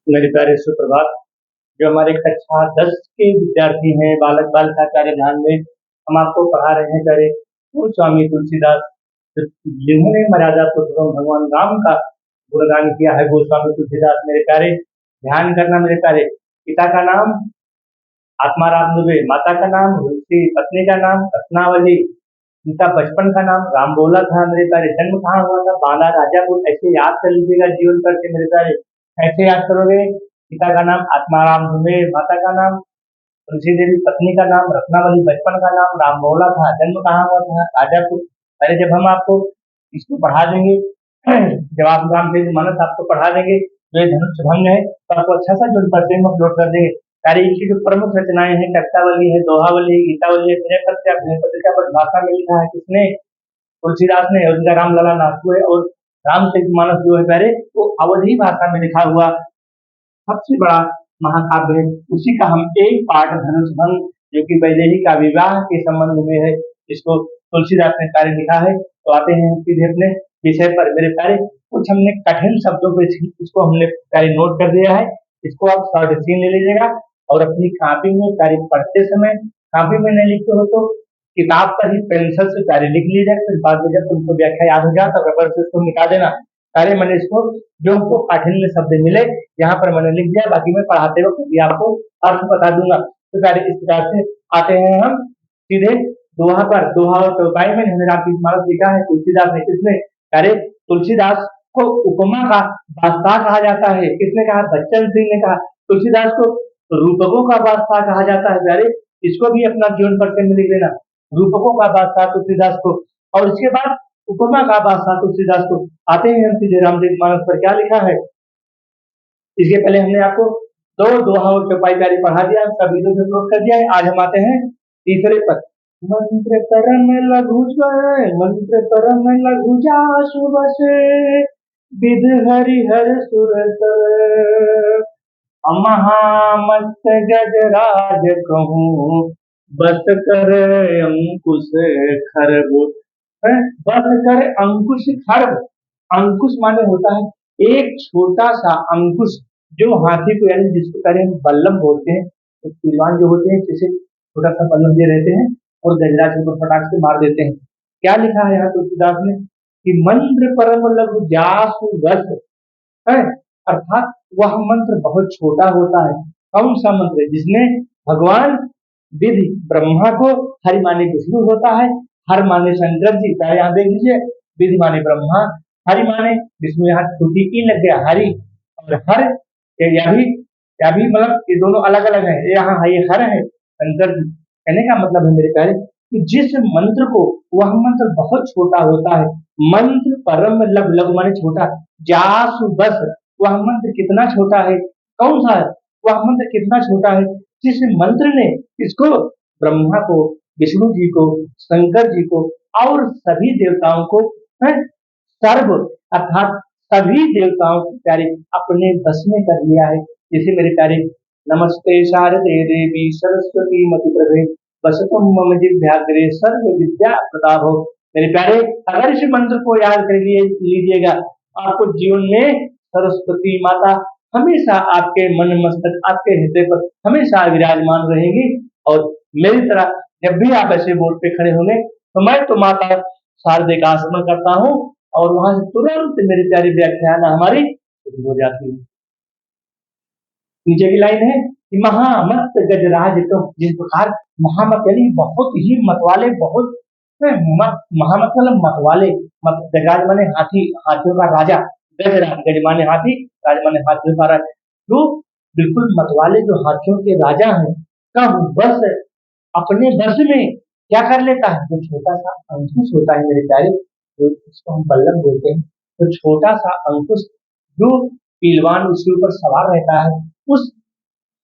मेरे प्यारे सुप्रभात। जो हमारे कक्षा 10 के विद्यार्थी हैं, बालक बालिका प्यारे ध्यान में हम आपको पढ़ा रहे हैं प्यारे वो स्वामी तुलसीदास, जिन्होंने मर्यादा पुरुषोत्तम भगवान राम का गुणगान किया है। गोस्वामी तुलसीदास मेरे प्यारे ध्यान करना मेरे प्यारे। पिता का नाम आत्माराम दुबे, माता का नाम तुलसी, पत्नी का नाम रत्नावली, उनका बचपन का नाम राम बोला था मेरे प्यारे। जन्म कहाँ हुआ था? बांदा राजापुर। ऐसे याद कर लीजिएगा जीवन करके मेरे प्यारे। ऐसे याद करोगे? पिता का नाम आत्माराम दुबे, माता का नाम तुलसी देवी, पत्नी का नाम रत्नावली, बचपन का नाम राम बोला था, जन्म कहाँ हुआ था? राजापुर। पहले जब हम आपको इसको पढ़ा देंगे जब आप रामचरित मानस आपको पढ़ा देंगे जो ये धनुष भंग है तो आपको अच्छा सा जो परसेंट अपलोड कर देंगे। सारी इनकी जो प्रमुख रचनाएं हैं, कवितावली है, दोहावली, गीतावली है, विनय पत्रिका पर भाषा में लिखा है किसने? तुलसीदास ने। और इनका रामलला नाथू है। और रामचरितमानस जो है प्यारे वो अवधी भाषा में लिखा हुआ सबसे बड़ा महाकाव्य है। उसी का हम एक पाठ धनुष भंग, जो कि वैदेही का विवाह के संबंध में है, इसको तुलसीदास ने कार्य लिखा है। तो आते हैं हम सीधे अपने विषय पर मेरे प्यारे। कुछ हमने कठिन शब्दों को इसको हमने कार्य नोट कर दिया है। इसको आप शॉर्ट सीन ले लीजिएगा और अपनी कॉपी में कार्य पढ़ते समय, कॉपी में नहीं लिखते हो तो किताब पर ही पेंसिल से कार्य लिख लीजिएगा। फिर बाद में जब तुमको व्याख्या याद हो जाए तो रबर से उसको मिटा देना। कार्य मैंने इसको जो हमको काठिन्य शब्द मिले यहाँ पर मैंने लिख दिया, बाकी मैं पढ़ाते वक्त भी आपको अर्थ बता दूंगा। तो कार्य इस प्रकार से आते हैं हम सीधे दोहा पर। दोहा और चौपाई में हमने रामचरितमानस लिखा है तुलसीदास ने। किसने? अरे तुलसीदास को उपमा का बादशाह कहा जाता है। किसने कहा? बच्चन सिंह ने कहा। तुलसीदास को रूपकों का बादशाह कहा जाता है। अरे इसको भी अपना जीवन परिचय में लिख लेना, रूपकों का बादशाह तुलसीदास को। और इसके बाद उपमा का बादशाह तुलसीदास को। आते हैं हम सीधे रामचरितमानस पर क्या लिखा है। इसके पहले हमने आपको दो दोहा और चौपाई प्यारी पढ़ा दिया, सभी को अपलोड कर दिया है। आज हम आते हैं तीसरे पर। मंत्र परम लघु स्वर, मंत्र परम लघु जासु बसे, विध हरिहर सुर सर, महामस्त गजराज कहूँ, बस कर अंकुश खरब। बस कर अंकुश खरब। अंकुश माने होता है एक छोटा सा अंकुश, जो हाथी को यानी जिसको कह रहे हैं बल्लम बोलते हैं। तो पहलवान जो होते हैं जैसे छोटा सा बल्लम दे रहते हैं और गजराज को फटाक से मार देते हैं। क्या लिखा है यहाँ तुलसीदास ने कि मंत्र परम लघु जासु बस है, अर्थात वह मंत्र बहुत छोटा होता है। कौन सा मंत्र? जिसमें भगवान विधि ब्रह्मा को, हरि माने विष्णु होता है, हर माने शंकर जी। यहाँ देख लीजिए, विधि माने ब्रह्मा, हरि माने विष्णु, यहाँ छुट्टी की लग गया हरि और हर, या भी मतलब ये दोनों अलग अलग है। यहाँ ये हर है शंकर जी। कहने का मतलब है मेरे प्यारे कि जिस मंत्र को, वह मंत्र बहुत छोटा होता है। मंत्र परम लघु, लघु माने छोटा, जासु बस, वह मंत्र कितना छोटा है। कौन सा है वह मंत्र? कितना छोटा है जिस मंत्र ने इसको ब्रह्मा को, विष्णु जी को, शंकर जी को और सभी देवताओं को सर्व अर्थात सभी देवताओं के प्यारे अपने बस में कर लिया है। जैसे मेरे प्यारे, नमस्ते शारदे देवी सरस्वती मति प्रभे वसतुम मम जिह्वाग्रे सर्व विद्या प्रदाभो। मेरे प्यारे, अगर इस मंत्र को याद कर लीजिएगा, आपको जीवन में सरस्वती माता हमेशा आपके मन मस्तक, आपके हृदय पर हमेशा विराजमान रहेंगी। और मेरी तरह जब भी आप ऐसे बोर्ड पे खड़े होंगे तो मैं तो माता शारदे का आसमन करता हूँ और वहां से तुरंत मेरी प्यारी व्याख्यान हमारी हो जाती है। नीचे की लाइन है कि महामत गजराज, तो जिस प्रकार महामत यानी बहुत ही मतवाले, बहुत महामत मतलब मतवाले, गजराज माने हाथी, हाथियों का राजा। गजराज, गज माने हाथी, राज माने हाथियों का राजा, जो बिल्कुल मतवाले जो हाथियों के राजा हैं का बस अपने बस में क्या कर लेता है? जो छोटा सा अंकुश होता है मेरे प्यारे, जो इसको हम बल्लम बोलते हैं, तो छोटा सा अंकुश जो पहलवान उसके ऊपर सवार रहता है, उस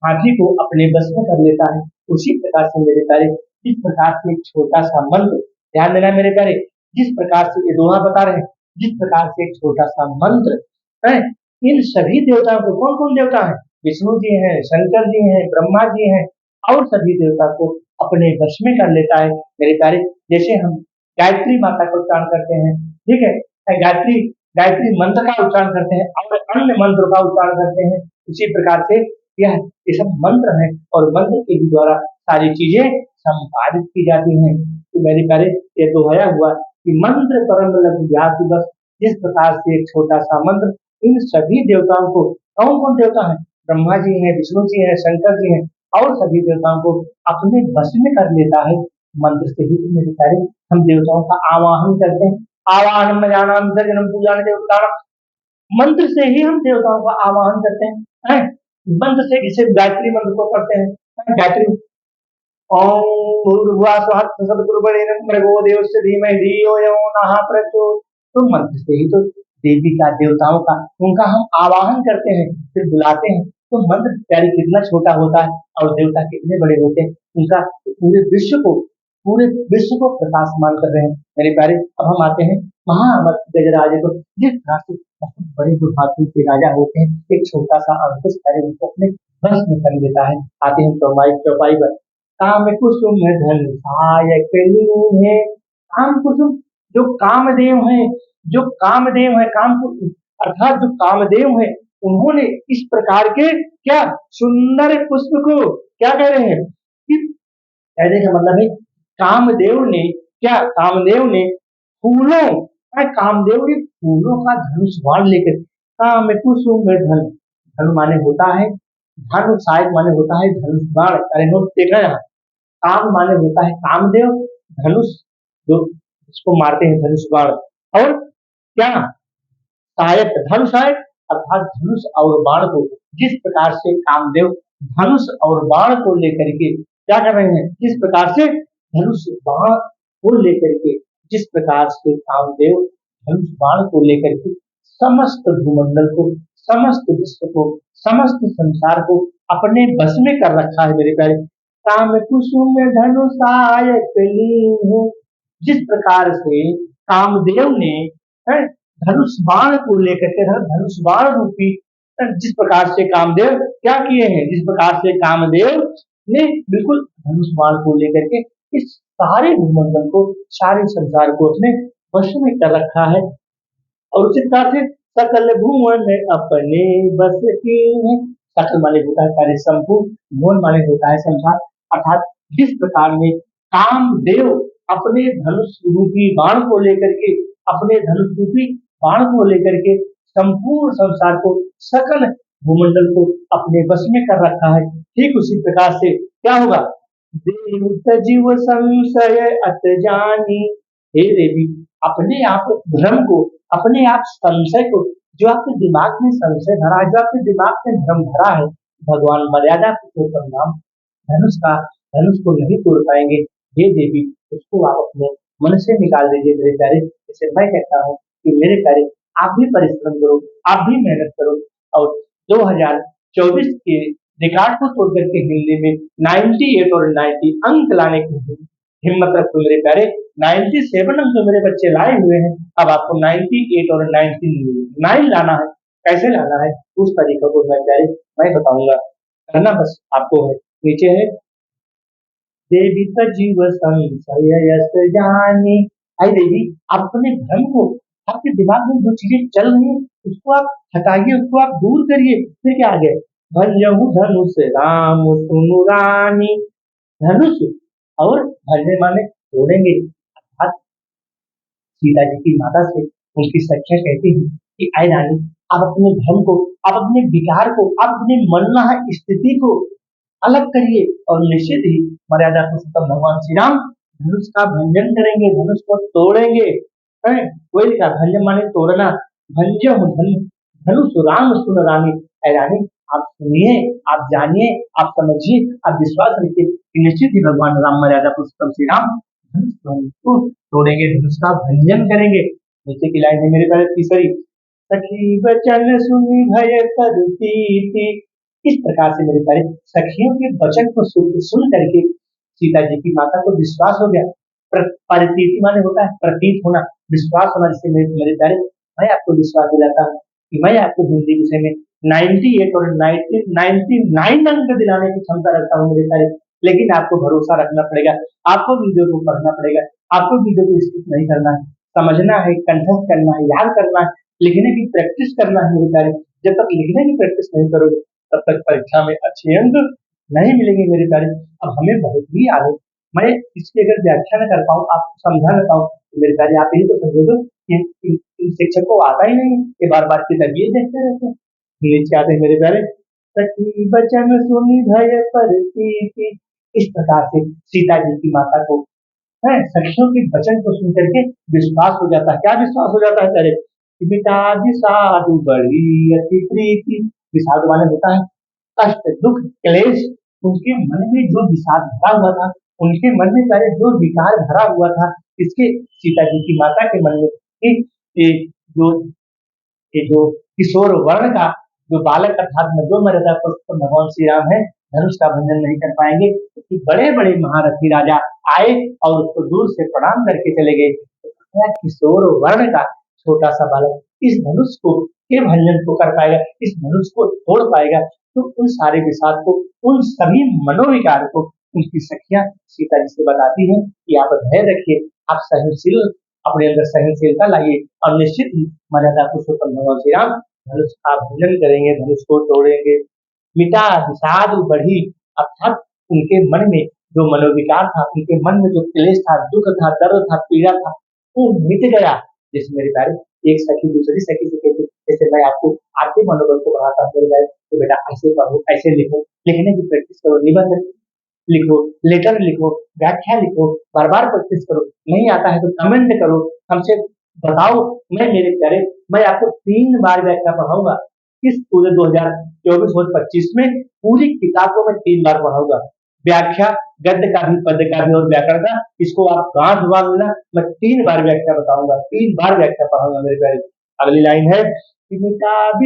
हाथी को अपने बस में कर लेता है। उसी प्रकार से मेरे प्यारे, जिस प्रकार से एक छोटा सा मंत्र, ध्यान देना मेरे प्यारे, जिस प्रकार से ये दोहा बता रहे हैं, जिस प्रकार से एक छोटा सा मंत्र है, इन सभी देवताओं को, कौन कौन देवता है? विष्णु जी हैं, शंकर जी हैं, ब्रह्मा जी हैं और सभी देवता को अपने वश में कर लेता है मेरे प्यारे। जैसे हम गायत्री माता का उच्चारण करते हैं, ठीक है, गायत्री गायत्री मंत्र का उच्चारण करते हैं और अन्य मंत्र का उच्चारण करते हैं, उसी प्रकार से यह ये सब मंत्र है और मंत्र के ही द्वारा सारी चीजें संपादित की जाती हैं। तो मेरे प्यारे ये दोहराया हुआ कि मंत्र परम लघु व्यास बस, जिस प्रकार से एक छोटा सा मंत्र इन सभी देवताओं को, कौन कौन देवता है, ब्रह्मा जी हैं, विष्णु जी हैं, शंकर जी हैं और सभी देवताओं को अपने बस में कर लेता है। मंत्र से ही तो मेरे प्यारे हम देवताओं का आवाहन करते हैं। आवाहन में जाना विसर्जनम पूजा देवता, मंत्र से ही हम देवताओं का आवाहन करते हैं, हैं? मंत्र से, जैसे गायत्री मंत्र को पढ़ते हैं, गायत्री ओम भूर्भुवः स्वः तत्सवितुर्वरेण्यं भर्गो देवस्य धीमहि धियो यो नः प्रचोदयात्। तो मंत्र से ही तो देवी का, देवताओं का, उनका हम आवाहन करते हैं, फिर बुलाते हैं। तो मंत्र प्यारे कितना छोटा होता है और देवता कितने बड़े होते हैं, उनका पूरे विश्व को प्रकाशमान कर रहे हैं मेरे प्यारे। अब हम आते हैं महामत गजराज को, जिस प्रकार से बहुत बड़े जो हाथी के राजा होते हैं, एक छोटा सा अंकुश प्यारे उनको अपने वश में कर लेता है। आते हैं चौपाई पर, काम कुसुम धन सहायक है। काम कुसुम, जो कामदेव हैं, जो कामदेव है, काम अर्थात जो कामदेव है, उन्होंने इस प्रकार के क्या सुंदर पुष्प को क्या कह रहे हैं कि, कहने का मतलब है कामदेव ने क्या, कामदेव ने फूलों, कामदेव ने फूलों का धनुष बाण लेकर, काम कुसुम धन, धन माने होता है धन, शायद माने होता है धनुष बाण। अरे नोट देखना यहाँ, काम माने होता है कामदेव, धनुष जो इसको मारते हैं धनुष बाण, और क्या सहायक धनुषायक, अर्थात धनुष और बाण को जिस प्रकार से कामदेव धनुष और बाण को लेकर के क्या कर रहे हैं, जिस प्रकार से धनुष बाण को लेकर के, जिस प्रकार से कामदेव धनुष बाण को लेकर के समस्त भूमंडल को, समस्त विश्व को, समस्त संसार को अपने बस में कर रखा है मेरे प्यारे। काम कुसुम धनुषायक लीन, जिस प्रकार से कामदेव ने धनुष बाण को लेकर के, धनुष बाण रूपी, जिस प्रकार से कामदेव क्या किए हैं, जिस प्रकार से कामदेव ने बिल्कुल धनुष बाण को लेकर के इस सारे भूमंडल को, सारे संसार को अपने वश में कर रखा है। और उसी प्रकार से सकल भुवन अपने बस की है। सकल माने होता है कार्य संपूर्ण, भुवन माने होता है संसार, अर्थात जिस प्रकार में कामदेव अपने धनुष रूपी बाण को लेकर के, अपने धनुष रूपी बाण को लेकर के संपूर्ण संसार को, सकल भूमंडल को अपने वश में कर रखा है, ठीक उसी प्रकार से क्या होगा, देव जीव संशय अत जानी, हे देवी अपने आप भ्रम को, अपने आप संशय को, जो आपके दिमाग में संशय भरा है, जो आपके दिमाग में भ्रम भरा है, भगवान मर्यादा पुरुषोत्तम नाम धनुष का, धनुष को नहीं तोड़ पाएंगे। हे देवी उसको आप अपने मन से निकाल दीजिए मेरे प्यारे। इसे मैं कहता हूँ कि मेरे प्यारे आप भी परिश्रम करो, आप भी मेहनत करो और 2024 के रिकॉर्ड को तोड़ करके हिंदी में 98 और 90 अंक लाने की हिम्मत रखो मेरे प्यारे। 97 अंक तो मेरे बच्चे लाए हुए हैं, अब आपको 98 और 99 लाना है। कैसे लाना है उस तरीके को मैं प्यारे मैं बताऊंगा, करना बस आपको है। नीचे है देवी जीव संशय जानी, आई देवी आप अपने भ्रम को, आपके दिमाग में जो चीजें चल रही है उसको आप हटाइए, उसको आप दूर करिए। फिर क्या आ गया, भंजहु धनुष राम सुनु रानी, धनुष और भंजन माने तोड़ेंगे, अर्थात सीता जी की माता से उनकी सखियां कहती है कि आए रानी आप अपने भ्रम को, आप अपने विकार को, आप अपने मनना स्थिति को अलग करिए और निश्चित ही मर्यादा पुरुषोत्तम भगवान श्री राम धनुष का भंजन करेंगे, धनुष को तोड़ेंगे। कोई लिखा भंजन माने तोड़ना, भंजन धनुष राम सुन रानी, रानी आप सुनिए, आप जानिए, आप समझिए, आप विश्वास रखिए कि निश्चित ही भगवान राम मर्यादा पुरुषोत्तम श्री राम धनुष को तोड़ेंगे, धनुष का भंजन करेंगे। नीचे की लाइन है मेरे प्यारे तीसरी, सखी वचन सुनी भय करती थी। इस प्रकार से मेरे प्यारे सखियों के वचन को सुन करके सीता जी की माता को विश्वास हो गया। प्रतीति माने होता है प्रतीत होना, विश्वास होना, जिससे मेरे प्यारे मैं आपको विश्वास दिलाता हूँ कि मैं आपको हिंदी विषय में 98 और 99 अंक दिलाने की क्षमता रखता हूँ मेरे प्यारे। लेकिन आपको भरोसा रखना पड़ेगा, आपको वीडियो को पढ़ना पड़ेगा, आपको वीडियो को स्किप नहीं करना है, समझना है, कंठस्थ करना है, याद करना है, लिखने की प्रैक्टिस करना है मेरे प्यारे। जब तक लिखने की प्रैक्टिस नहीं करोगे तब तक परीक्षा में अच्छे अंक नहीं मिलेंगे मेरे प्यारे। अब हमें बहुत ही आगे, मैं इसकी अगर व्याख्या न कर पाऊँ, आपको समझा न पाऊँ, तो मेरे प्यारे आप यही तो समझोगे कि इन शिक्षक को आता ही नहीं, ये बार बार की तबियत देखते रहते हैं। नीचे आते हैं मेरे प्यारे, सखी बचन सुनि भय परसीति, इस प्रकार से सीता जी की माता को है सखियों के वचन को सुन करके विश्वास हो जाता है। क्या विश्वास हो जाता है तेरे? विषाद साधु बड़ी अति प्रीति, विषाद माने होता है कष्ट दुख क्लेश। उनके मन में जो विषाद भरा हुआ था, उनके मन में सारे जो विकार भरा हुआ था, इसके सीता जी की माता के मन में कि ये जो ये जो किशोर वर्ण का जो बालक अर्थात मध्य रहता है, तो भगवान श्री राम है, धनुष का भंजन नहीं कर पाएंगे, क्योंकि बड़े बड़े महारथी राजा आए और उसको दूर से प्रणाम करके चले गए। तो किशोर वर्ण का छोटा सा बालक इस धनुष को के भंजन को कर पाएगा, इस धनुष को तोड़ पाएगा। तो उन सारे विषाद को, उन सभी मनोविकार को उनकी सखियां सीता जी से बताती हैं कि आप धैर्य रखिए, आप सहनशील, अपने अंदर सहनशीलता लाइए, और निश्चित ही मर्यादा पुरुषोत्तम भगवान श्री राम धनुष का भंजन करेंगे, धनुष को तोड़ेंगे। मिटा विषाद बढ़ी, अर्थात उनके मन में जो मनोविकार था, उनके मन में जो क्लेश था, दुख था, दर्द था, पीड़ा था, वो मिट गया। जैसे मेरे प्यारे, एक सखी दूसरी सखी से कहती, जैसे मैं आपको आपके मनोबल को बढ़ाता हूँ मेरे प्यारे, कि बेटा ऐसे पढ़ो, ऐसे लिखो, लिखने की प्रैक्टिस करो, निबंध लिखो, लेटर लिखो, व्याख्या लिखो, बार बार प्रैक्टिस करो, नहीं आता है तो कमेंट करो, हमसे बताओ। मैं मेरे प्यारे, मैं आपको 3 बार व्याख्या पढ़ाऊंगा, इस पूरे 2024 और 25 में पूरी किताब को मैं 3 बार पढ़ाऊंगा। व्याख्या गद्य का भी, पद्य का भी और व्याकरण का, इसको आप गांठ बांध लेना, मैं 3 बार व्याख्या बताऊंगा, 3 बार व्याख्या पढ़ाऊंगा मेरे प्यारे। अगली लाइन है,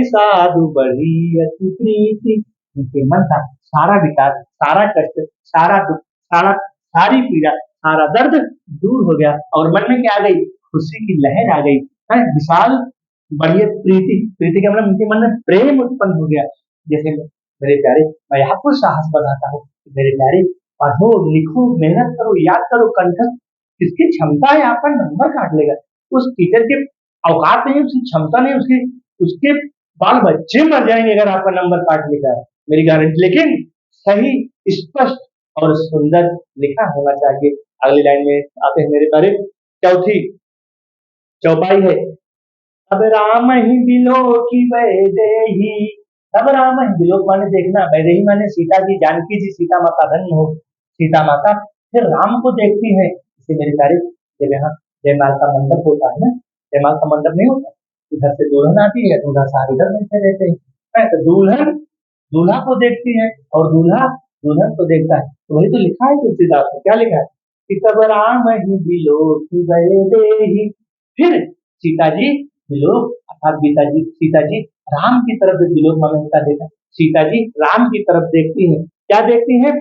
साधु बढ़ी अति प्रीति, उनके मन का सारा विकार, सारा कष्ट, सारा दुख, सारा सारी पीड़ा, सारा दर्द दूर हो गया, और मन में क्या आ गई? खुशी की लहर आ गई है। विशाल बढ़िया प्रीति, प्रीति का मतलब उनके मन में प्रेम उत्पन्न हो गया। जैसे मेरे प्यारे, मैं आपको साहस बताता हूँ, मेरे प्यारे, पढ़ो लिखो, मेहनत करो, याद करो, कंठस्थ, किसकी क्षमता है आपका नंबर काट लेगा। उस टीचर के औकात नहीं, उसकी क्षमता नहीं, उसकी उसके बाल बच्चे मर जाएंगे अगर आपका नंबर काट लेगा, मेरी गारंटी। लेकिन सही, स्पष्ट और सुंदर लिखा होना चाहिए। अगली लाइन में आते हैं मेरे प्यारे, चौथी चौपाई है, अब राम ही बिलो की वैदेही, अब राम ही बिलो माने देखना, वैदेही माने सीता जी, जानकी जी, सीता माता धन्य हो सीता माता, फिर राम को देखती है। इसे मेरे प्यारे, जब यहाँ जयमाल का मंडप होता है ना, जयमाल का मंडप नहीं होता, इधर से दुल्हन आती है, दूल्हा साहब इधर बैठे रहते हैं, तो दुल्हन दूल्हा को देखती है और दूल्हा दुल्हन को देखता है। तो वही तो लिखा है तुलसीदास में, क्या लिखा है कि तब राम ही बिलो की वैदेही, फिर सीता जी बिलोक, अर्थात सीता जी राम की तरफ, बिलोक माने होता देखा, सीता जी राम की तरफ देखती है। क्या देखती है?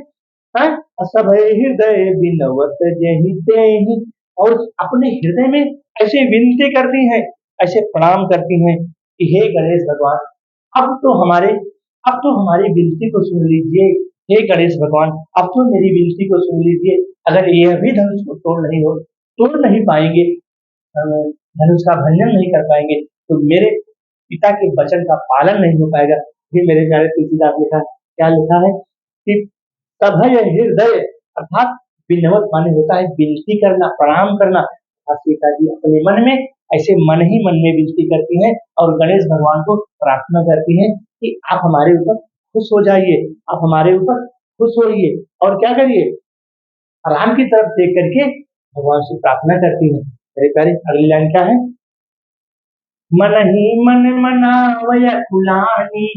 असभय हृदय बिनवत जहि तेहि, और अपने हृदय में ऐसे विनती करती हैं, ऐसे प्रणाम करती हैं कि हे गणेश भगवान, अब तो हमारे अब तो हमारी विनती को सुन लीजिए, हे गणेश भगवान, अब तो मेरी विनती को सुन लीजिए। अगर यह भी धनुष को तोड़ नहीं पाएंगे, धनुष का भंजन नहीं कर पाएंगे, तो मेरे पिता के वचन का पालन नहीं हो पाएगा। फिर मेरे प्यारे तुलसीदास लिखा, क्या लिखा है कि सभय हृदय, अर्थात विनवत माने होता है विनती करना, प्रणाम करना। सीता जी अपने मन में ऐसे मन ही मन में विनती करती हैं और गणेश भगवान को प्रार्थना करती हैं कि आप हमारे ऊपर खुश हो जाइए, आप हमारे ऊपर खुश होइए, और क्या करिए, राम की तरफ देख करके भगवान से प्रार्थना करती हैं। मेरे प्यारे, अगली लाइन क्या है, मन ही मन मनावय कुलानी,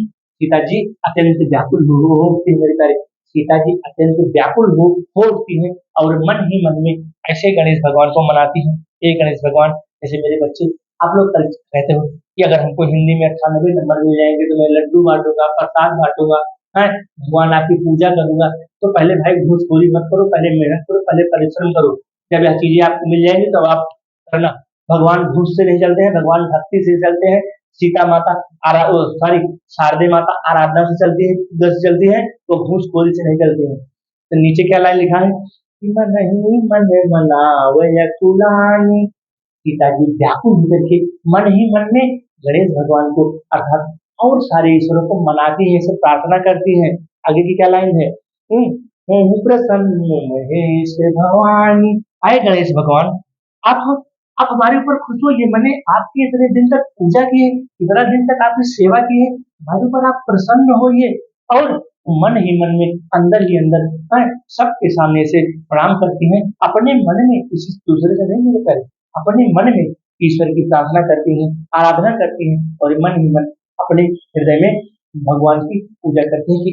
सीता जी अत्यंत व्याकुल हो उठती है। मेरे प्यारे, सीता जी अत्यंत व्याकुल हो उठती है और मन ही मन में ऐसे गणेश भगवान को मनाती हैं। हे गणेश भगवान, जैसे मेरे बच्चे, आप लोग कल कहते हो कि अगर हमको हिंदी में 98 नंबर मिल जाएंगे तो मैं लड्डू बांटूंगा, प्रसाद बांटूंगा, है भगवान आपकी पूजा करूंगा। तो पहले भाई घूसखोरी मत करो, पहले मेहनत करो, पहले परिश्रम करो, जब यह चीजें आपको मिल जाएंगी तब आप करना। भगवान घूस से नहीं चलते हैं, भगवान भक्ति से चलते हैं। सीता माता सॉरी, शारदे माता आराधना से चलती है, पूजा से चलती है, तो घूसखोरी से नहीं चलती है। तो नीचे क्या लाइन लिखा है कि मन ही मन मनावय कुलानी, सीता जी व्याकुल होकर के मन ही मन में गणेश भगवान को, अर्थात और सारे ईश्वरों को मनाती है, सब प्रार्थना करती हैं। आगे की क्या लाइन है? प्रसन्न महेश भवानी। आए गणेश भगवान, आप हम आप हमारे ऊपर खुश होइए। मैंने आपकी इतने दिन तक पूजा की है, इतना दिन तक आपकी सेवा की है, हमारे ऊपर आप प्रसन्न होइए। और मन ही मन में, अंदर ही अंदर, हाँ, सबके सामने से प्रणाम करती हैं, अपने मन में, किसी दूसरे से नहीं मिल कर, अपने मन में ईश्वर की प्रार्थना करती हैं, आराधना करती हैं, और मन ही मन अपने हृदय में भगवान की पूजा करते हैं कि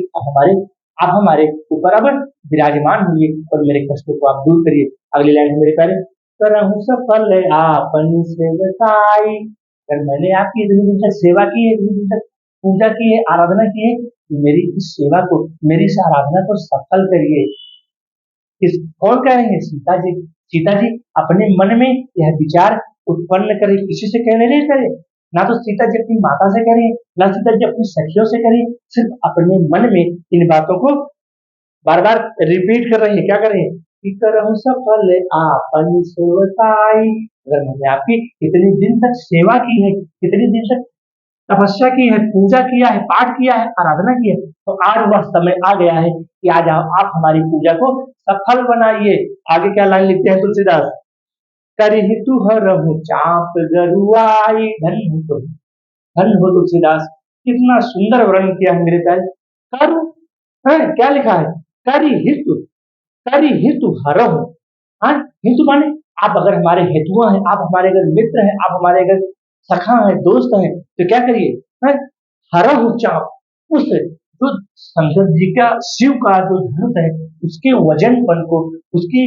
आप हमारे ऊपर अब विराजमान हुए और मेरे कष्टों को आप दूर करिए। अगली लाइन है मेरे प्यारे, करहूं सफल आपन सेवकाई। अगर मैंने आपकी इतनी दिन तक सेवा की है, इतनी दिन तक पूजा की है, आराधना की है, तो मेरी इस सेवा को, मेरी इस आराधना को सफल करिए। किस कौन कह रहे हैं? सीता जी। सीता जी अपने मन में यह विचार उत्पन्न करे, किसी से कहने नहीं करे। ना तो सीता जी अपनी माता से करें, ना सीता जी अपनी सखियों से करें, सिर्फ अपने मन में इन बातों को बार बार रिपीट कर रही है। क्या कर रही है? कि करहूं सफल आपन सेवकाई। अगर मैंने आपकी इतनी दिन तक सेवा की है, इतनी दिन तक तपस्या की है, पूजा किया है, पाठ किया है, आराधना की है, तो आज वह समय आ गया है कि आज आप हमारी पूजा को सफल बनाइए। आगे क्या लाइन लिखते हैं तुलसीदास? करिहि तू हरहु चाप गरुआई। धन हो तुलसीदास, कितना सुंदर वर्णन किया है मेरे प्यारे। करु है, क्या लिखा है? करिहितु, करिहितु हरहु। हाँ, हितु माने आप अगर हमारे हेतुआ हैं, आप हमारे अगर मित्र हैं, आप हमारे अगर सखा हैं, दोस्त हैं, तो क्या करिए? हैं? हरहु चाप, उस जो शंकर जी का, शिव का जो धनुष है, उसके वजनपन को, उसकी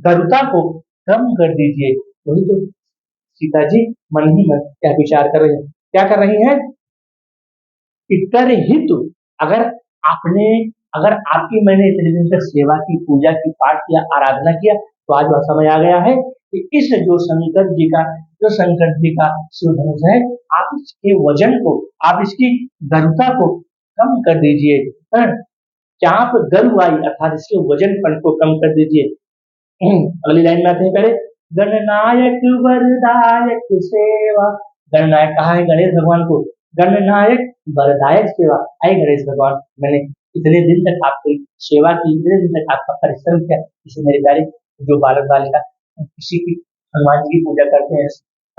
गरुता को कम कर दीजिए। वही तो सीता जी मन ही मन क्या विचार कर रही है? क्या कर रही है? इतर हितु, अगर आपने, अगर आपकी मैंने इतने दिन तक सेवा की, पूजा की, पाठ किया, आराधना किया, तो आज वह समय आ गया है कि इस जो शंकर जी का, जो शंकर जी का शिव धनुष है, आप इसके वजन को, आप इसकी गरुता को कम कर दीजिए। हाँ, चाप गरुआई, अर्थात इसके वजनपन को कम कर दीजिए। अगली लाइन में आते हैं पहले, गणनायक वरदायक सेवा। गणनायक कहा है गणेश भगवान को, गणनायक वरदायक सेवा। आए गणेश भगवान, मैंने इतने दिन तक आपकी सेवा की, इतने दिन तक आपका परिश्रम किया, इसे मेरे प्यारे जो बालक बालिका किसी की, हनुमान जी की पूजा करते हैं,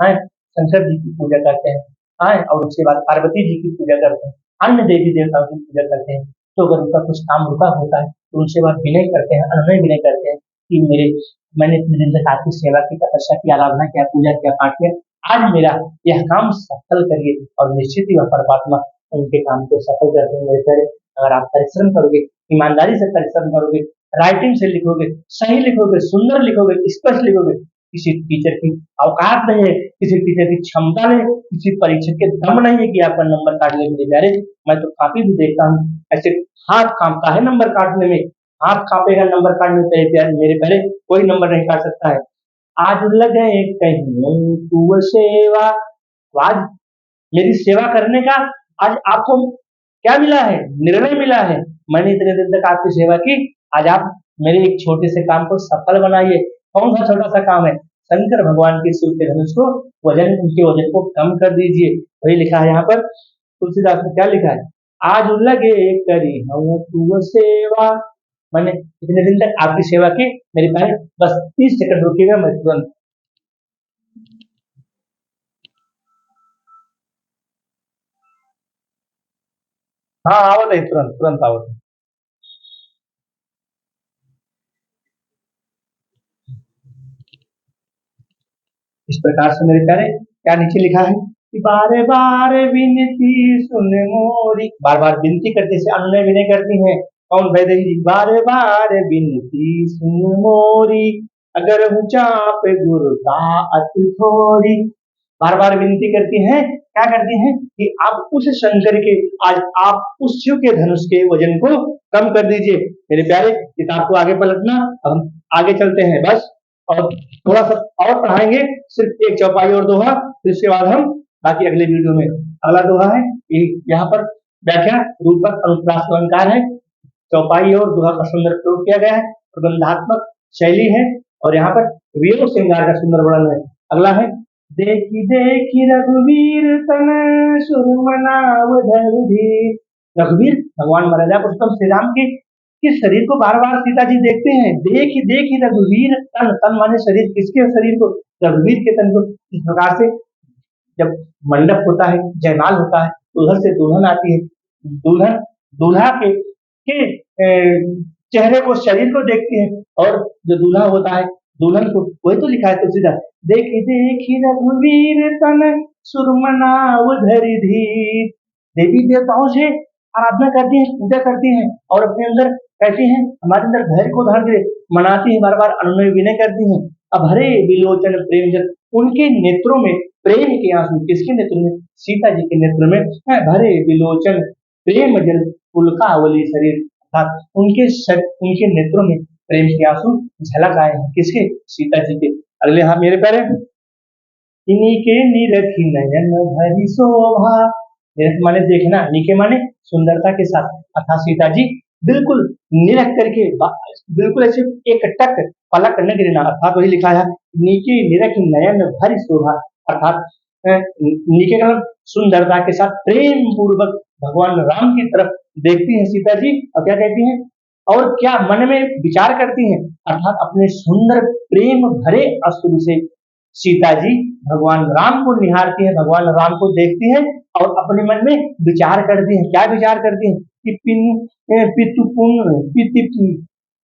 हाँ, शंकर जी की पूजा करते हैं, हाँ, और उसके बाद पार्वती जी की पूजा करते हैं, अन्य देवी देवताओं की पूजा करते हैं, तो अगर उनका कुछ काम रुका होता है तो उनसे बाद विनय करते हैं, अनुनय विनय करते हैं कि मैंने इतने दिन तक आपकी सेवा की, तपस्या की, आराधना किया, पूजा किया, पाठ किया, आज मेरा यह काम सफल करिए। और निश्चित ही वह परमात्मा उनके काम को सफल करते हैं मेरे प्यारे। अगर आप परिश्रम करोगे, ईमानदारी से परिश्रम करोगे, राइटिंग से लिखोगे, सही लिखोगे, सुंदर लिखोगे, स्पष्ट लिखोगे, किसी टीचर की औकात नहीं है, किसी टीचर की क्षमता नहीं, किसी परीक्षक के दम नहीं है कि आपका नंबर काट ले मेरे प्यारे। मैं तो काफी भी देखता हूँ, ऐसे हाथ कांपता है नंबर काटने में, हाथ कांपेगा नंबर काटने में, प्यारे मेरे प्यारे, कोई नंबर नहीं काट सकता है। आज लगे कहीं तू सेवा, तो आज मेरी सेवा करने का आज आपको क्या मिला है? निर्णय मिला है। मैंने इतने दिन तक आपकी सेवा की, आज आप मेरे एक छोटे से काम को सफल बनाइए। कौन सा छोटा सा काम है? शंकर भगवान के शिव के धनुष को वजन, उनके वजन को कम कर दीजिए। वही लिखा है यहाँ पर तुलसीदास ने, क्या लिखा है? आज लगे करी हम तू सेवा। मैंने इतने दिन तक आपकी सेवा की मेरे प्यारे, बस 30 सेकंड रुकिएगा, मैं तुरंत। हाँ, आवत है, तुरंत तुरंत आवत है। इस प्रकार से मेरे प्यारे, क्या नीचे लिखा है कि बारे बारे विनती सुन मोरी, बार बार विनती करते से अनुनय विनय करती हैं। कौन? वैदेही जी। बारे बारे विनती सुन मोरी, अगर ऊंचा पे गुरुता अति थोड़ी। बार बार विनती करती हैं, क्या करती हैं कि आप उस शंकर के, आज आप उस शिव के धनुष के वजन को कम कर दीजिए। मेरे प्यारे, किताब को आगे पलटना, हम आगे चलते हैं बस, और थोड़ा सा और पढ़ाएंगे, सिर्फ एक चौपाई और दोहा, फिर इसके बाद हम बाकी अगले वीडियो में। अगला दोहा है यहाँ पर व्याख्या, रूपक अनुप्रास अलंकार है, चौपाई और दोहा का सुंदर प्रयोग किया गया है, प्रबंधात्मक शैली है, और यहाँ पर वियोग श्रृंगार का सुंदर वर्णन है। अगला है देखी देखी रघुवीर तन सुरमनाव धरि। रघुवीर भगवान महाराजा पुरुषोत्तम श्री राम के शरीर को बार बार सीता जी देखते हैं। देखी देखी रघुवीर तन, तन माने शरीर, किसके शरीर को? रघुवीर के तन को। इस प्रकार से जब मंडप होता है, जयमाल होता है, उधर से दुल्हन आती है, दुल्हन दूल्हा के चेहरे को, शरीर को देखती है, और जो दूल्हा होता है दुल्हन को, वही तो लिखा है तुलसीदास, देखी देखी रघुवीर तन सुरमना धरि धीर। देवी देवताओं से आराधना करती है, पूजा करती है, और अपने अंदर कहती हैं हमारे अंदर धैर्य को धारण करे, मनाती है, बार बार अनुनय विनय करती हैं। अब हरे विलोचन प्रेम जल, उनके नेत्रों में प्रेम के आंसू, किसके नेत्र में? सीता जी के नेत्र में भरे विलोचन प्रेम जल पुलकावली शरीर, अर्थात उनके नेत्रों में प्रेम के आंसू झलक आए हैं। किसके? सीता जी के। अगले हाँ मेरे प्यारे, इन्हीं के निरखी नयन भरी शोभा। निरख माने देखना, नीके माने सुंदरता के साथ, अर्थात सीता जी बिल्कुल निरख करके, बिल्कुल ऐसे एक टक पलक न गिरना, अर्थात वही लिखा है नीके निरख नयन भरी शोभा, अर्थात नीके का सुंदरता के साथ प्रेम पूर्वक भगवान राम की तरफ देखती है सीता जी, और क्या कहती हैं, और क्या मन में विचार करती हैं, अर्थात अपने सुंदर प्रेम भरे अश्रु से सीता जी भगवान राम को निहारती है, भगवान राम को देखती है, और अपने मन में विचार करती हैं। क्या विचार करती हैं कि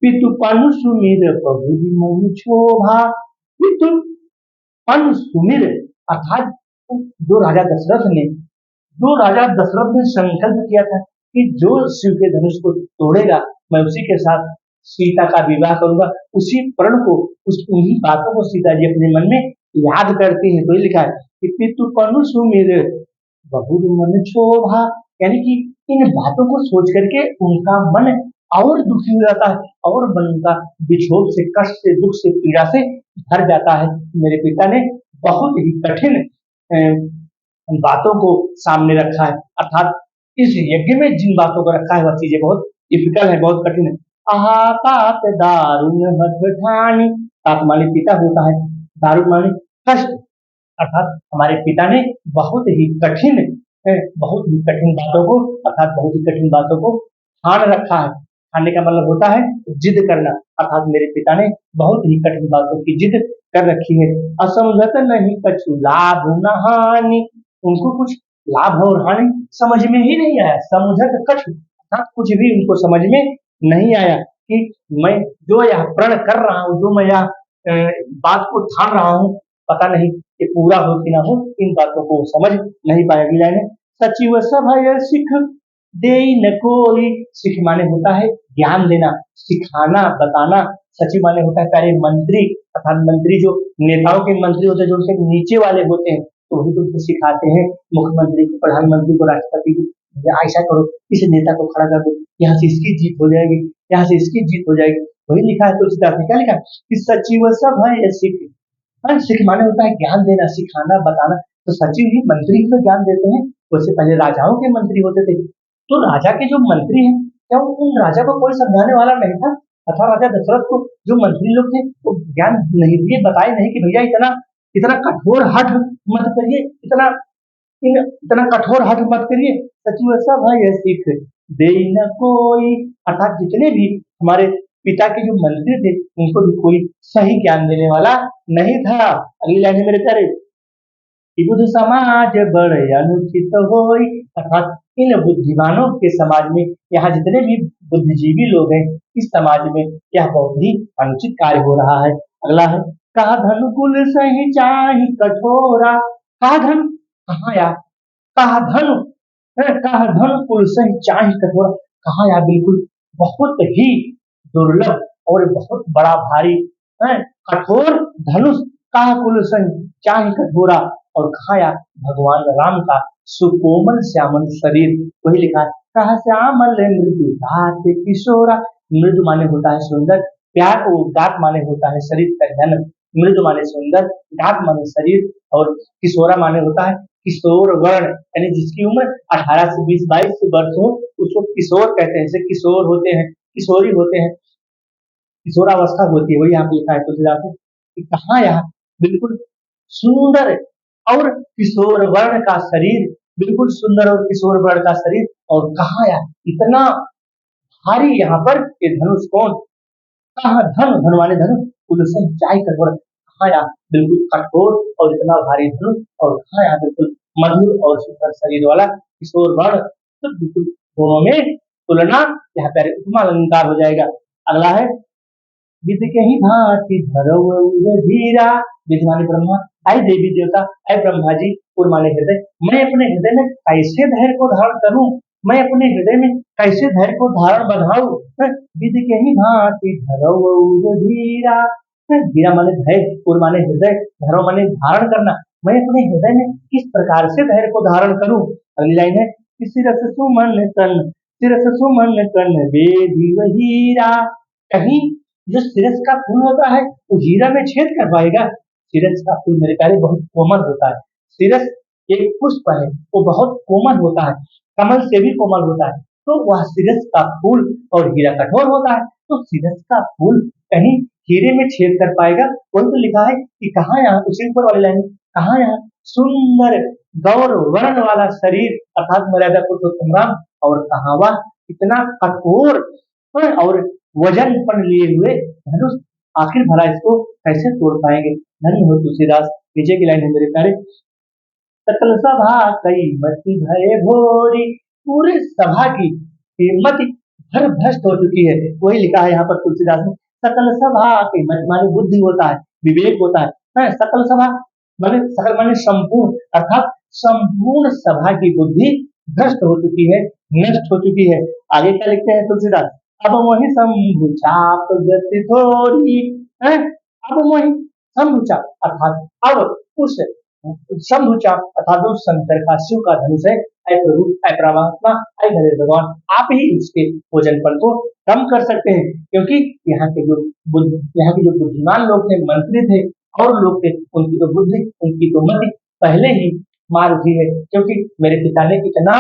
पितुपन सुमिर बहुरी मनु शोभा। पितुपन सुमिर, अर्थात जो राजा दशरथ ने जो राजा दशरथ ने संकल्प किया था कि जो शिव के धनुष को तोड़ेगा मैं उसी के साथ सीता का विवाह करूंगा, उसी प्रण को, उन्हीं बातों को सीता जी अपने मन में याद करती है। तो ये लिखा है कि पितु पनु सुमिर बहुर मन शोभा, यानी कि इन बातों को सोच करके उनका मन और दुखी हो जाता है, और मन का विक्षोभ से, कष्ट से, दुख से, पीड़ा से भर जाता है। मेरे पिता ने बहुत ही कठिन बातों को सामने रखा है, अर्थात इस यज्ञ में जिन बातों को रखा है वह चीजें बहुत डिफिकल्ट है, बहुत कठिन है। आहा पाप दारुण हठ ठानी, पाप माने पिता होता है, दारुण माने कष्ट, अर्थात हमारे पिता ने बहुत ही कठिन बहुत ही कठिन बातों को, अर्थात बहुत ही कठिन बातों को ठान रखा है। ठानने का मतलब होता है जिद करना, अर्थात मेरे पिता ने बहुत ही कठिन बातों की जिद कर रखी है। असमझत नहीं कछु लाभ न हानि, उनको कुछ लाभ और हानि समझ में ही नहीं आया। समझत कछु, अर्थात कुछ भी उनको समझ में नहीं आया कि मैं जो यह प्रण कर रहा हूँ, जो मैं यह बात को ठान रहा हूँ, पता नहीं कि पूरा हो कि ना हो, इन बातों को समझ नहीं पाया। अगली लाइन है, सचिव सभय सिख दे न कोई। सिख माने होता है ज्ञान देना, सिखाना, बताना। सचिव माने होता है कार्य मंत्री, अर्थात मंत्री जो नेताओं के मंत्री होते हैं, जो उनसे नीचे वाले होते हैं, तो वही तो उनको सिखाते हैं, मुख्यमंत्री को, प्रधानमंत्री को, राष्ट्रपति को, ऐसा करो, इस नेता को खड़ा कर दो, यहाँ से इसकी जीत हो जाएगी, यहाँ से इसकी जीत हो जाएगी। वही लिखा है तुलसीदास ने, क्या लिखा है कि सचिव सभय सिख। हाँ, सिख माने होता है ज्ञान देना, सिखाना, बताना। तो सचिव ही, मंत्री ही तो ज्ञान देते हैं। वैसे पहले राजाओं के मंत्री होते थे, तो राजा के जो मंत्री हैं, क्या उन राजा को कोई समझाने वाला नहीं था? अथवा राजा दशरथ को जो मंत्री लोग थे वो ज्ञान नहीं दिए, बताए नहीं कि भैया इतना इतना कठोर हठ मत करिए, इतना इतना कठोर हठ मत करिए। सचिव सब है ये सिख दे न कोई, अर्थात जितने भी हमारे पिता के जो मंत्री थे उनको भी कोई सही ज्ञान देने वाला नहीं था। अगली लाइन है मेरे प्यारे, कि बुद्ध समाज बड़े अनुचित होई, अर्थात इन बुद्धिमानों के समाज में, यहाँ जितने भी बुद्धिजीवी लोग हैं इस समाज में यह बहुत ही अनुचित कार्य हो रहा है। अगला है, कहा धन कुल सही चाही कठोरा। कहा धन, कहा या कहा धन, कहा धन कुल सही चाही कठोरा। कहा या बिल्कुल बहुत ही दुर्लभ और बहुत बड़ा भारी है कठोर धनुष, कहा कुल सही चाही कठोरा, और खाया भगवान राम का सुकोमल श्यामल शरीर। वही लिखा है, कहा श्यामल मृदु दात किशोरा। मृदु माने होता है सुंदर, प्यार, और दात माने होता है शरीर का जन्म। मृदु माने सुंदर, दात माने शरीर, और किशोरा माने होता है किशोर वर्ण, यानी जिसकी उम्र 18 से 20-22 वर्ष हो उसको किशोर कहते हैं। जैसे किशोर होते हैं, किशोरी होते हैं, किशोरावस्था होती है, वही यहाँ पे लिखा है तुलसीदास ने कि कहा यहाँ बिल्कुल सुंदर और किशोर वर्ण का शरीर, बिल्कुल सुंदर और किशोर वर्ण का शरीर। और कहा यार इतना भारी यहाँ पर ये धनुष कौन, कहा धन, धन माने धनुष, कुल से ऊंचाई कर बढ़, कहा यार बिल्कुल कठोर और इतना भारी धनुष, और कहा यार बिल्कुल मधुर और सुंदर शरीर वाला किशोर वर्ण। तो बिल्कुल दोनों में तुलना, यहाँ पर उपमा अलंकार हो जाएगा। अगला है विद के ही भांति धरऊ धीरा, विद माने ब्रह्मा, आई देवी देवता, आई ब्रह्मा जी, और माने हृदय, मैं अपने हृदय में कैसे धैर्य को धारण करूं, मैं अपने हृदय में कैसे धैर्य को धारण बढ़ाऊं। विद के ही भांति धरऊ धीरा, धीरा माने धैर्य, और माने हृदय, धरो माने धारण करना, मैं अपने हृदय में किस प्रकार से धैर्य को धारण करूं। अगली लाइन है सिरस सुमन तन, सिरस सुमन तन वेदी हीरा, कहीं जो सिरस का फूल होता है वो हीरा में छेद कर पाएगा। सिरस का फूल मेरे प्यारे बहुत कोमल होता है, सिरस एक पुष्प है वो बहुत कोमल होता है, कमल से भी कोमल होता है, तो वह सिरस का फूल, और हीरा कठोर होता है, तो सिरस का फूल कहीं हीरे में छेद कर पाएगा। वही तो लिखा है कि कहा यहाँ, उसी ऊपर वाली लाइन, कहा यहाँ सुंदर गौर वर्ण वाला शरीर अर्थात मर्यादा पुरुषोत्तम राम, और कहा वह इतना कठोर और वजन पर लिए हुए धनुष, आखिर भला इसको कैसे तोड़ पाएंगे। धन्य हो तुलसीदास। नीचे की लाइन है मेरे प्यारे, सकल सभा कई मति भय भोरी, पूरे सभा की मति भर भ्रष्ट हो चुकी है। वही लिखा है यहाँ पर तुलसीदास ने, सकल सभा की मति माने बुद्धि होता है, विवेक होता है, सकल सभा माने सकल माने संपूर्ण, अर्थात संपूर्ण सभा की बुद्धि भ्रष्ट हो चुकी है, नष्ट हो चुकी है। आगे क्या लिखते हैं तुलसीदास, अब वही शंभु चाप गति थोड़ी है, अब वही शंभु चाप अर्थात अब उस शंभु चाप अर्थात उस शंकर का शिव का धनुष है, ऐ प्रभु, ऐ परमात्मा, ऐ गणेश भगवान, आप ही उसके भोजनपन को कम कर सकते हैं। क्योंकि यहाँ के जो बुद्धिमान लोग थे, मंत्री थे और लोग थे, उनकी तो बुद्धि, उनकी तो मति पहले ही मार दी है, क्योंकि मेरे पिता ने इतना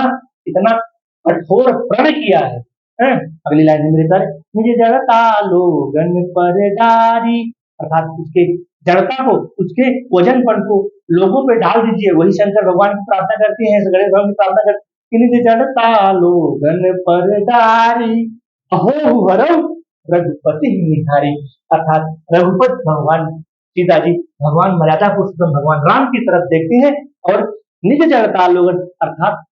इतना कठोर प्रण किया है। अगली लाइन है मेरे प्यारे, मुझे जड़ता लोगन पर डारी, अर्थात उसके जड़ता को, उसके वजनपन को लोगों पे डाल दीजिए। वही शंकर भगवान की प्रार्थना करती है, गणेश भगवान की प्रार्थना करती है, मुझे जड़ता लोगन पर डारी, अहो हरौ रघुपति निहारी, अर्थात रघुपति भगवान सीता जी भगवान मर्यादा पुरुषोत्तम भगवान राम की तरफ देखते हैं और निज जड़ता लोगन अर्थात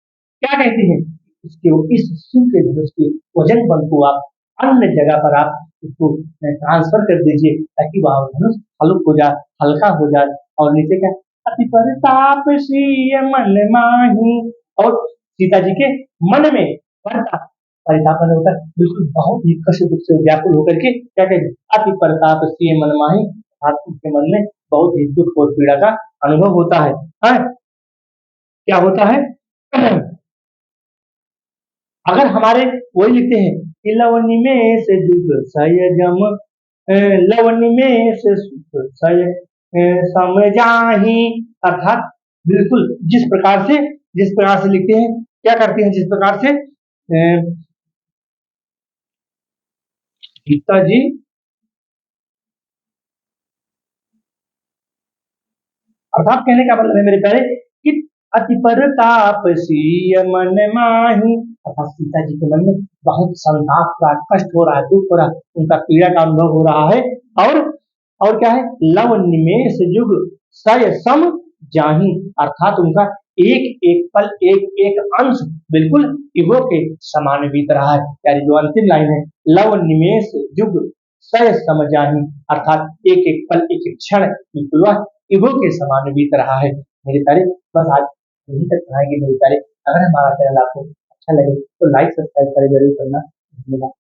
क्या कहती है, इसके इस शिव के धनुष के वजन बल को आप अन्य जगह पर आप उसको ट्रांसफर कर दीजिए, ताकि वह धनुष हल्क हो जाए, हल्का हो जाए। और नीचे क्या, अति परिताप श्री मन माही, और सीता जी के मन में परिताप, परिताप होता है बिल्कुल बहुत ही कष्ट दुख से व्याकुल होकर के क्या कहते, अति परिताप श्री मन माही, उनके मन में बहुत ही दुख और पीड़ा का अनुभव होता है। क्या होता है अगर हमारे वही लिखते हैं कि लवनी में से जुग सयजम, लवनी में से सय समझाही, अर्थात बिल्कुल जिस प्रकार से लिखते हैं, क्या करते हैं, जिस प्रकार से गीता जी अर्थात कहने का मतलब है मेरे प्यारे कि अति परताप सीय मन माही, अर्थात सीता जी के मन में बहुत संताप का कष्ट हो रहा है, दुख हो रहा है, उनका पीड़ा का अनुभव हो रहा है। और क्या है, लव निमेष युग सय सम जाही, अर्थात उनका एक एक पल, एक एक अंश बिल्कुल इवो के समान बीत रहा है। यानी जो अंतिम लाइन है, लव निमेष युग सय सम जाही, अर्थात एक एक पल, एक एक क्षण बिल्कुल वह इवो के समान बीत रहा है। मेरे प्यारे बस आज यही तक पढ़ाएंगे मेरे प्यारे। अगर हमारा चैनल आपको अच्छा लगे तो लाइक सब्सक्राइब करें जरूर करना। धन्यवाद।